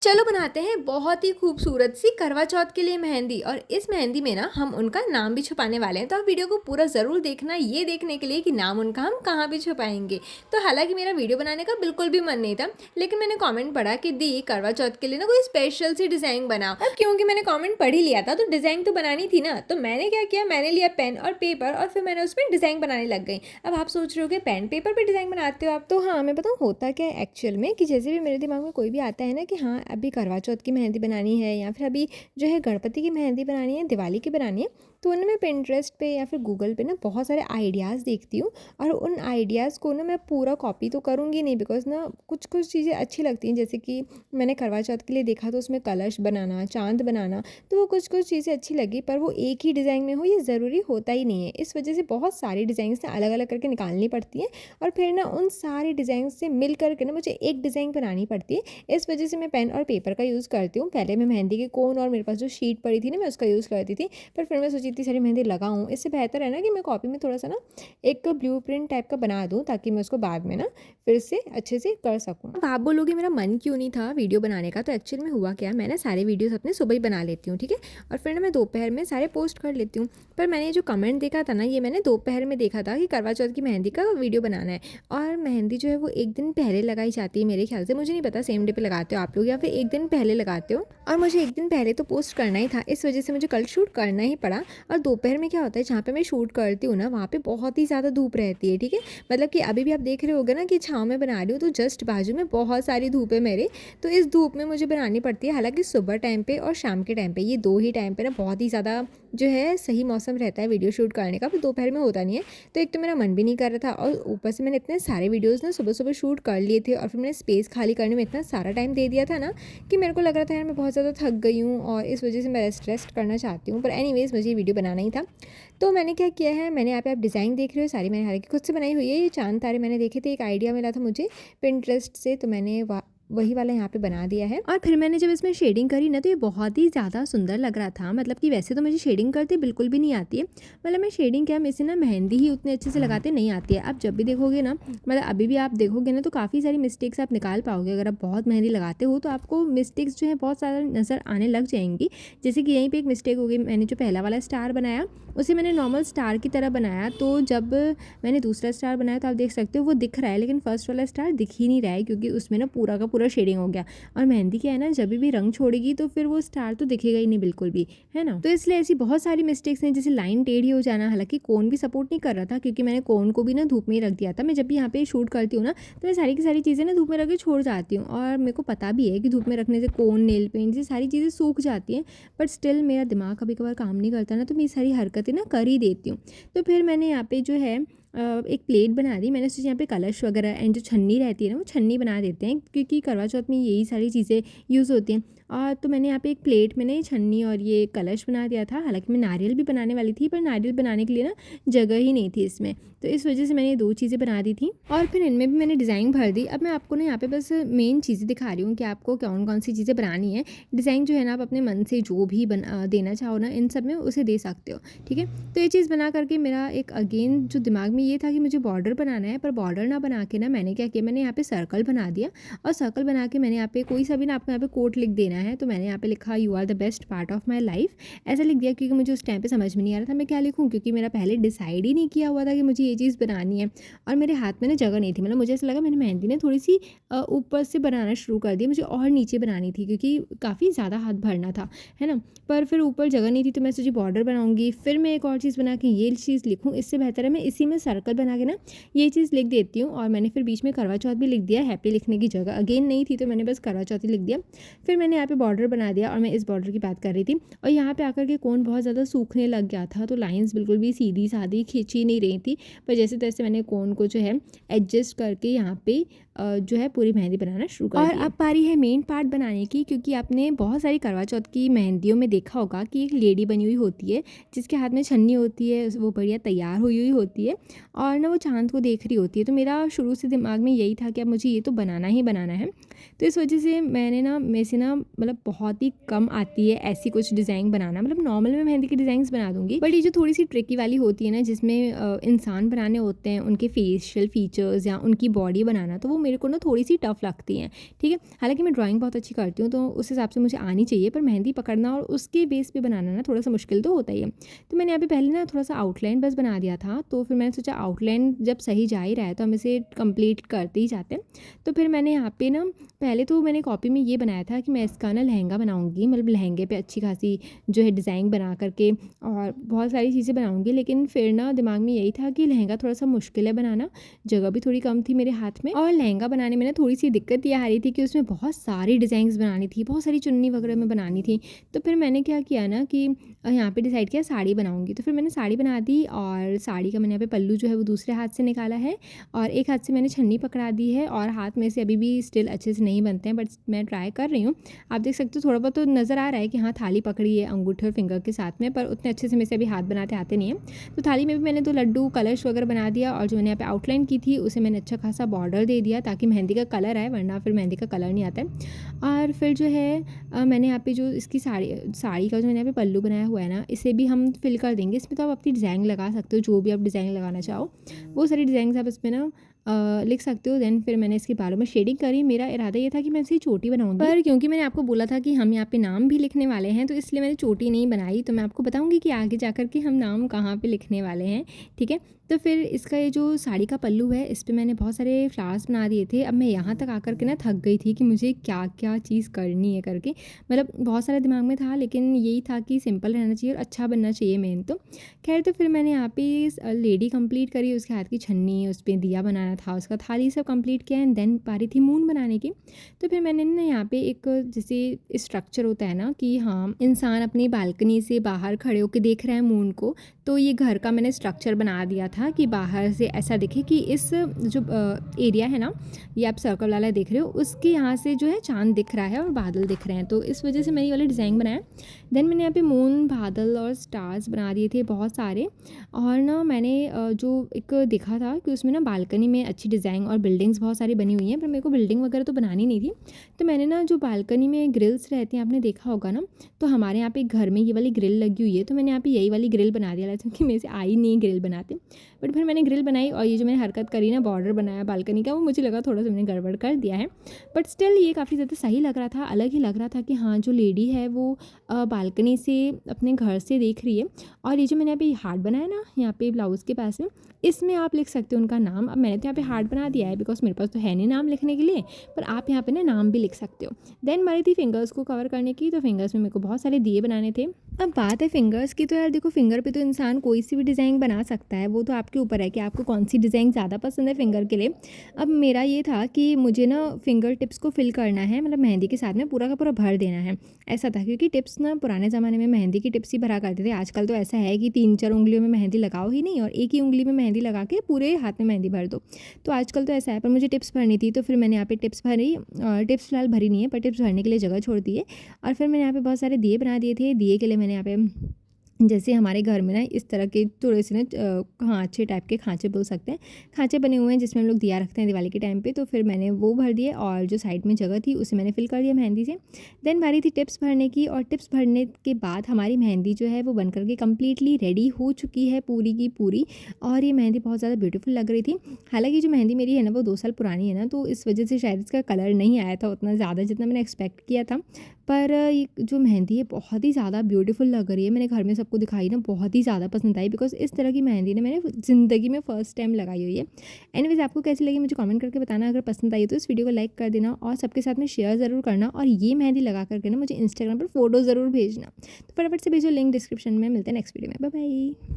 चलो बनाते हैं बहुत ही खूबसूरत सी करवा चौथ के लिए मेहंदी। और इस मेहंदी में ना हम उनका नाम भी छुपाने वाले हैं, तो आप वीडियो को पूरा ज़रूर देखना ये देखने के लिए कि नाम उनका हम कहाँ भी छुपाएंगे। तो हालांकि मेरा वीडियो बनाने का बिल्कुल भी मन नहीं था, लेकिन मैंने कमेंट पढ़ा कि दी करवा चौथ के लिए ना कोई स्पेशल सी डिज़ाइन बनाओ। अब क्योंकि मैंने कमेंट पढ़ ही लिया था तो डिज़ाइन तो बनानी थी ना, तो मैंने क्या किया, मैंने लिया पेन और पेपर और फिर मैंने उसमें डिज़ाइन बनाने लग गई। अब आप सोच रहे हो कि पेन पेपर पर डिज़ाइन बनाते हो आप, तो हाँ मैं बताऊँ होता क्या है एक्चुअल में कि जैसे भी मेरे दिमाग में कोई भी आता है ना कि हाँ अभी करवा चौथ की मेहंदी बनानी है या फिर अभी जो है गणपति की मेहंदी बनानी है, दिवाली की बनानी है, तो उनमें पिंटरेस्ट पे या फिर गूगल पे ना बहुत सारे आइडियाज़ देखती हूँ। और उन आइडियाज़ को ना मैं पूरा कॉपी तो करूँगी नहीं, बिकॉज ना कुछ कुछ चीज़ें अच्छी लगती हैं। जैसे कि मैंने करवा चौथ के लिए देखा तो उसमें कलश बनाना, चांद बनाना, तो वो कुछ कुछ चीज़ें अच्छी लगी, पर वो एक ही डिज़ाइन में हो ये ज़रूरी होता ही नहीं है। इस वजह से बहुत सारी डिज़ाइंस ना अलग अलग करके निकालनी पड़ती हैं और फिर ना उन सारे डिज़ाइन से मिल करके ना मुझे एक डिज़ाइन बनानी पड़ती है। इस वजह से मैं पेन और पेपर का यूज़ करती हूँ। पहले मैं मेहंदी के कोन और मेरे पास जो शीट पड़ी थी ना मैं उसका यूज़ करती थी, पर फिर मैं सोची इतनी सारी मेहंदी लगाऊँ, इससे बेहतर है ना कि मैं कॉपी में थोड़ा सा ना एक ब्लूप्रिंट टाइप का बना दूँ ताकि मैं उसको बाद में ना फिर से अच्छे से कर सकूँ। अब आप बोलोगे मेरा मन क्यों नहीं था वीडियो बनाने का, तो एक्चुअल में हुआ क्या, मैं ना सारे वीडियोज़ अपने सुबह ही बना लेती हूँ, ठीक है, और फिर ना मैं दोपहर में सारे पोस्ट कर लेती हूँ। पर मैंने जो कमेंट देखा था ना ये मैंने दोपहर में देखा था कि करवा चौथ की मेहंदी का वीडियो बनाना है, और मेहंदी जो है वो एक दिन पहले लगाई जाती है मेरे ख्याल से, मुझे नहीं पता सेम डे पे लगाते हो आप लोग या फिर एक दिन पहले लगाते हो, और मुझे एक दिन पहले तो पोस्ट करना ही था, इस वजह से मुझे कल शूट करना ही पड़ा। और दोपहर में क्या होता है जहाँ पे मैं शूट करती हूँ ना वहाँ पे बहुत ही ज़्यादा धूप रहती है, ठीक है, मतलब कि अभी भी आप देख रहे होगे ना कि छाँव में बना रही हूँ तो जस्ट बाजू में बहुत सारी धूप है मेरे, तो इस धूप में मुझे बनानी पड़ती है। हालांकि सुबह टाइम पे और शाम के टाइम पे ये दो ही टाइम पे ना बहुत ही ज़्यादा जो है सही मौसम रहता है वीडियो शूट करने का, पर दोपहर में होता नहीं है, तो एक तो मेरा मन भी नहीं कर रहा था और ऊपर से मैंने इतने सारे वीडियोज़ ना सुबह सुबह शूट कर लिए थे और फिर मैंने स्पेस खाली करने में इतना सारा टाइम दे दिया था ना कि मेरे को लग रहा था यार मैं बहुत ज़्यादा थक गई हूँ और इस वजह से मैं रेस्ट करना चाहती हूँ। पर एनीवेज़ मुझे ये वीडियो बनाना ही था, तो मैंने क्या किया है, मैंने यहाँ पे आप डिज़ाइन देख रहे हो सारी मैंने हालांकि खुद से बनाई हुई है। ये चांद तारे मैंने देखे थे, एक आइडिया मिला था मुझे पिंटरेस्ट से, तो मैंने वही वाला यहाँ पे बना दिया है। और फिर मैंने जब इसमें शेडिंग करी ना तो ये बहुत ही ज़्यादा सुंदर लग रहा था, मतलब कि वैसे तो मुझे शेडिंग करते बिल्कुल भी नहीं आती है, मतलब मैं शेडिंग क्या मैं इसे ना मेहंदी ही उतने अच्छे से लगाते नहीं आती है। आप जब भी देखोगे ना, मतलब अभी भी आप देखोगे ना तो काफ़ी सारी मिस्टेक्स आप निकाल पाओगे। अगर आप बहुत मेहंदी लगाते हो तो आपको मिस्टेक्स जो है बहुत सारा नज़र आने लग जाएंगी। जैसे कि यहीं पर एक मिस्टेक हो गई, मैंने जो पहला वाला स्टार बनाया उसे मैंने नॉर्मल स्टार की तरह बनाया, तो जब मैंने दूसरा स्टार बनाया तो आप देख सकते हो वो दिख रहा है, लेकिन फर्स्ट वाला स्टार दिख ही नहीं रहा है क्योंकि उसमें ना पूरा का पूरा शेडिंग हो गया। और मेहंदी क्या है ना, जब भी रंग छोड़ेगी तो फिर वो स्टार तो दिखेगा ही नहीं बिल्कुल भी, है ना। तो इसलिए ऐसी बहुत सारी मिस्टेक्स हैं, जैसे लाइन टेढ़ी हो जाना। हालांकि कोन भी सपोर्ट नहीं कर रहा था क्योंकि मैंने कोन को भी ना धूप में ही रख दिया था। मैं जब भी यहाँ पे शूट करती हूँ ना तो मैं सारी की सारी चीज़ें ना धूप में रख के छोड़ जाती हूँ, और मेरे को पता भी है कि धूप में रखने से कोन, नेल पेंट ये सारी चीज़ें सूख जाती हैं, बट स्टिल मेरा दिमाग कभी कभार काम नहीं करता ना, तो मैं ये सारी हरकतें ना कर ही देती हूँ। तो फिर मैंने यहाँ पे जो है एक प्लेट बना दी, मैंने सोचा यहाँ पे कलश वगैरह एंड जो छन्नी रहती है ना वो छन्नी बना देते हैं क्योंकि करवा चौथ में यही सारी चीज़ें यूज़ होती हैं। और तो मैंने यहाँ पे एक प्लेट मैंने छन्नी और ये कलश बना दिया था। हालांकि मैं नारियल भी बनाने वाली थी, पर नारियल बनाने के लिए ना जगह ही नहीं थी इसमें, तो इस वजह से मैंने ये दो चीज़ें बना दी थी और फिर इनमें भी मैंने डिज़ाइन भर दी। अब मैं आपको ना यहाँ पे बस मेन चीज़ें दिखा रही हूँ कि आपको कौन कौन सी चीज़ें बनानी है। डिज़ाइन जो है ना आप अपने मन से जो भी देना चाहो ना इन सब में उसे दे सकते हो, ठीक है। तो ये चीज़ बना करके मेरा एक अगेन जो दिमाग में ये था कि मुझे बॉर्डर बनाना है, पर बॉर्डर ना बना के ना मैंने क्या किया, मैंने यहाँ पे सर्कल बना दिया और सर्कल बना के मैंने यहाँ पे कोई सा भी ना आपको यहाँ पे कोट लिख देना है, तो मैंने यहाँ पे लिखा you are the best part of my life, ऐसा लिख दिया क्योंकि मुझे उस टाइम पे समझ में नहीं आ रहा था मैं क्या लिखूँ, क्योंकि मेरा पहले डिसाइड ही नहीं किया हुआ था कि मुझे ये चीज़ बनानी है और मेरे हाथ में ना जगह नहीं थी। मतलब मुझे ऐसा लगा मैंने मेहंदी ने थोड़ी सी ऊपर से बनाना शुरू कर दिया, मुझे और नीचे बनानी थी क्योंकि काफ़ी ज़्यादा हाथ भरना था, है ना। पर फिर ऊपर जगह नहीं थी तो मैं सोची बॉर्डर बनाऊंगी, फिर मैं एक और चीज़ बना के ये चीज़ लिखूँ, इससे बेहतर है मैं इसी में सर्कल बना के ना ये चीज़ लिख देती हूँ। और मैंने फिर बीच में करवा चौथ भी लिख दिया, हैप्पी लिखने की जगह अगेन नहीं थी तो मैंने बस करवा चौथ ही लिख दिया। फिर मैंने यहाँ पे बॉर्डर बना दिया और मैं इस बॉर्डर की बात कर रही थी, और यहाँ पे आकर के कोन बहुत ज़्यादा सूखने लग गया था, तो लाइंस बिल्कुल भी सीधी सादी खींची नहीं रही थी, पर जैसे तैसे मैंने कोन को जो है एडजस्ट करके यहाँ पे जो है पूरी मेहंदी बनाना शुरू कर दिया। और अब पारी है मेन पार्ट बनाने की, क्योंकि आपने बहुत सारी करवा चौथ की मेहंदियों में देखा होगा कि एक लेडी बनी हुई होती है जिसके हाथ में छन्नी होती है, वो बढ़िया तैयार हुई हुई होती है और ना वो चांद को देख रही होती है। तो मेरा शुरू से दिमाग में यही था कि अब मुझे ये तो बनाना ही बनाना है, तो इस वजह से मैंने ना मेरे से ना मतलब बहुत ही कम आती है ऐसी कुछ डिज़ाइन बनाना। मतलब नॉर्मल मैं मेहंदी की डिज़ाइंस बना दूंगी, बट ये जो थोड़ी सी ट्रिकी वाली होती है ना जिसमें इंसान बनाने होते हैं, उनके फेशियल फीचर्स या उनकी बॉडी बनाना, तो वो मेरे को ना थोड़ी सी टफ लगती हैं, ठीक है। हालांकि मैं ड्राइंग बहुत अच्छी करती हूँ तो उस हिसाब से मुझे आनी चाहिए, पर मेहंदी पकड़ना और उसके बेस पे बनाना ना थोड़ा सा मुश्किल तो होता ही है। तो मैंने यहाँ पे पहले ना थोड़ा सा आउटलाइन बस बना दिया था, तो फिर मैंने सोचा आउटलाइन जब सही जा ही रहा है तो हम इसे कंप्लीट करते ही जाते हैं। तो फिर मैंने यहाँ पे ना पहले तो मैंने कॉपी में ये बनाया था कि मैं इसका ना लहंगा बनाऊँगी, मतलब लहंगे पे अच्छी खासी जो है डिज़ाइन बना करके और बहुत सारी चीज़ें बनाऊँगी। लेकिन फिर ना दिमाग में यही था कि लहंगा थोड़ा सा मुश्किल है बनाना, जगह भी थोड़ी कम थी मेरे हाथ में, और लहंगा बनाने में ना थोड़ी सी दिक्कत ये आ रही थी कि उसमें बहुत सारी डिज़ाइंस बनानी थी, बहुत सारी चुन्नी वगैरह में बनानी थी। तो फिर मैंने क्या किया ना कि यहाँ पे डिसाइड किया साड़ी बनाऊँगी, तो फिर मैंने साड़ी बना दी और साड़ी का मैंने यहाँ पे पल्लू जो है वो दूसरे हाथ से निकाला है और एक हाथ से मैंने छन्नी पकड़ा दी है, और हाथ में से अभी भी स्टिल अच्छे से नहीं बनते हैं, बट मैं ट्राई कर रही हूँ। आप देख सकते हो थोड़ा बहुत तो नज़र आ रहा है कि हाँ थाली पकड़ी है अंगूठे और फिंगर के साथ में, पर उतने अच्छे से मेरे से अभी हाथ बनाते आते नहीं है। तो थाली में भी मैंने 2 लड्डू कलश वगैरह बना दिया, और जो मैंने यहाँ पे आउटलाइन की थी उसे मैंने अच्छा खासा बॉर्डर दे दिया ताकि मेहंदी का कलर आए, वरना फिर मेहंदी का कलर नहीं आता है। और फिर जो है मैंने यहाँ पे जो इसकी साड़ी का जो मैंने यहाँ पे पल्लू बनाया हुआ है ना, इसे भी हम फिल कर देंगे। इसमें तो आप अपनी डिज़ाइन लगा सकते हो, जो भी आप डिज़ाइन लगाना चाहो वो सारी डिज़ाइन आप इसमें ना लिख सकते हो। देन फिर मैंने इसके बालों में शेडिंग करी। मेरा इरादा ये था कि मैं इसे चोटी बनाऊंगी, पर क्योंकि मैंने आपको बोला था कि हम यहाँ पे नाम भी लिखने वाले हैं तो इसलिए मैंने चोटी नहीं बनाई। तो मैं आपको बताऊंगी कि आगे जाकर के हम नाम कहाँ पे लिखने वाले हैं, ठीक है। तो फिर इसका ये जो साड़ी का पल्लू है इस पर मैंने बहुत सारे फ्लावर्स बना दिए थे। अब मैं यहाँ तक आकर के ना थक गई थी कि मुझे क्या क्या चीज़ करनी है करके, मतलब बहुत सारा दिमाग में था, लेकिन यही था कि सिंपल रहना चाहिए और अच्छा बनना चाहिए मेन तो। खैर तो फिर मैंने यहाँ पे लेडी कंप्लीट करी, उसके हाथ की छन्नी, उस पर दिया बनाना था, उसका थाली सब कंप्लीट किया एंड देन पारी थी मून बनाने की। तो फिर मैंने ना यहाँ पे एक जैसे स्ट्रक्चर होता है ना कि हाँ इंसान अपनी बालकनी से बाहर खड़े होकर देख रहा है मून को, तो ये घर का मैंने स्ट्रक्चर बना दिया था कि बाहर से ऐसा दिखे कि इस जो एरिया है ना, ये आप सर्कल वाला देख रहे हो, उसके यहाँ से जो है चांद दिख रहा है और बादल दिख रहे हैं, तो इस वजह से मैंने ये वाला डिज़ाइन बनाया। देन मैंने यहाँ पे मून, बादल और स्टार्स बना दिए थे बहुत सारे। और ना मैंने जो एक देखा था कि उसमें ना बालकनी में अच्छी डिज़ाइन और बिल्डिंग्स बहुत सारी बनी हुई हैं, पर मेरे को बिल्डिंग वगैरह तो बनानी नहीं थी। तो मैंने ना जो बालकनी में ग्रिल्स रहती हैं आपने देखा होगा ना, तो हमारे यहाँ पे घर में ये वाली ग्रिल लगी हुई है, तो मैंने यहाँ पे यही वाली ग्रिल बना दिया, क्योंकि मेरे से आई नहीं ग्रिल बनाते। बट फिर मैंने ग्रिल बनाई और ये जो मैंने हरकत करी ना बॉर्डर बनाया बालकनी का, वो मुझे लगा थोड़ा सा मैंने गड़बड़ कर दिया है, बट स्टिल ये काफ़ी ज़्यादा सही लग रहा था, अलग ही लग रहा था कि हाँ जो लेडी है वो बालकनी से अपने घर से देख रही है। और ये जो मैंने यहाँ पे हार्ट बनाया ना यहाँ पे ब्लाउज़ के पास में, इसमें आप लिख सकते हो उनका नाम। अब मैंने तो यहाँ पे हार्ट बना दिया है बिकॉज मेरे पास तो है नहीं नाम लिखने के लिए, पर आप यहाँ पे ना नाम भी लिख सकते हो। देन हमारी थी फिंगर्स को कवर करने की, तो फिंगर्स में मेरे को बहुत सारे दिए बनाने थे। अब बात है फिंगर्स की, तो यार देखो फिंगर पे तो इंसान कोई सी भी डिज़ाइन बना सकता है, वो तो आपके ऊपर है कि आपको कौन सी डिज़ाइन ज़्यादा पसंद है फिंगर के लिए। अब मेरा ये था कि मुझे ना फिंगर टिप्स को फिल करना है, मतलब मेहंदी के साथ में पूरा का पूरा भर देना है, ऐसा था। क्योंकि टिप्स ना पुराने ज़माने में मेहंदी की टिप्स ही भरा करते थे, आजकल तो ऐसा है कि 3-4 उंगलियों में मेहंदी लगाओ ही नहीं और एक ही उंगली में मेहंदी लगा के पूरे हाथ में मेहंदी भर दो। तो आजकल तो ऐसा है, पर मुझे टिप्स भरनी थी, तो फिर मैंने यहाँ पे टिप्स भरी। टिप्स फिलहाल भरी नहीं है, पर टिप्स भरने के लिए जगह छोड़ दी है। और फिर मैंने यहाँ पे बहुत सारे दिए बना दिए थे। दिए के लिए मैंने यहाँ पे जैसे हमारे घर में ना इस तरह के थोड़े से ना खाँचे टाइप के, खाँचे बोल सकते हैं, खाँचे बने हुए हैं जिसमें हम लोग दिया रखते हैं दिवाली के टाइम पे। तो फिर मैंने वो भर दिए और जो साइड में जगह थी उसे मैंने फिल कर दिया मेहंदी से। देन बारी थी टिप्स भरने की, और टिप्स भरने के बाद हमारी मेहंदी जो है वो बन करके कम्प्लीटली रेडी हो चुकी है पूरी की पूरी। और ये मेहंदी बहुत ज़्यादा ब्यूटीफुल लग रही थी। हालाँकि जो मेहंदी मेरी है ना वो 2 साल पुरानी है ना, तो इस वजह से शायद इसका कलर नहीं आया था उतना ज़्यादा जितना मैंने एक्सपेक्ट किया था। पर ये जो मेहंदी है बहुत ही ज़्यादा ब्यूटीफुल लग रही है। मैंने घर में सबको दिखाई ना, बहुत ही ज़्यादा पसंद आई, बिकॉज़ इस तरह की मेहंदी ना मैंने ज़िंदगी में फ़र्स्ट टाइम लगाई हुई है। एनीवेज़ आपको कैसी लगी मुझे कमेंट करके बताना। अगर पसंद आई तो इस वीडियो को लाइक कर देना और सबके साथ में शेयर ज़रूर करना, और ये मेहंदी लगा करके ना मुझे इंस्टाग्राम पर फ़ोटो ज़रूर भेजना। तो फटाफट से भेजो लिंक डिस्क्रिप्शन में। मिलते हैं नेक्स्ट वीडियो में। Bye bye.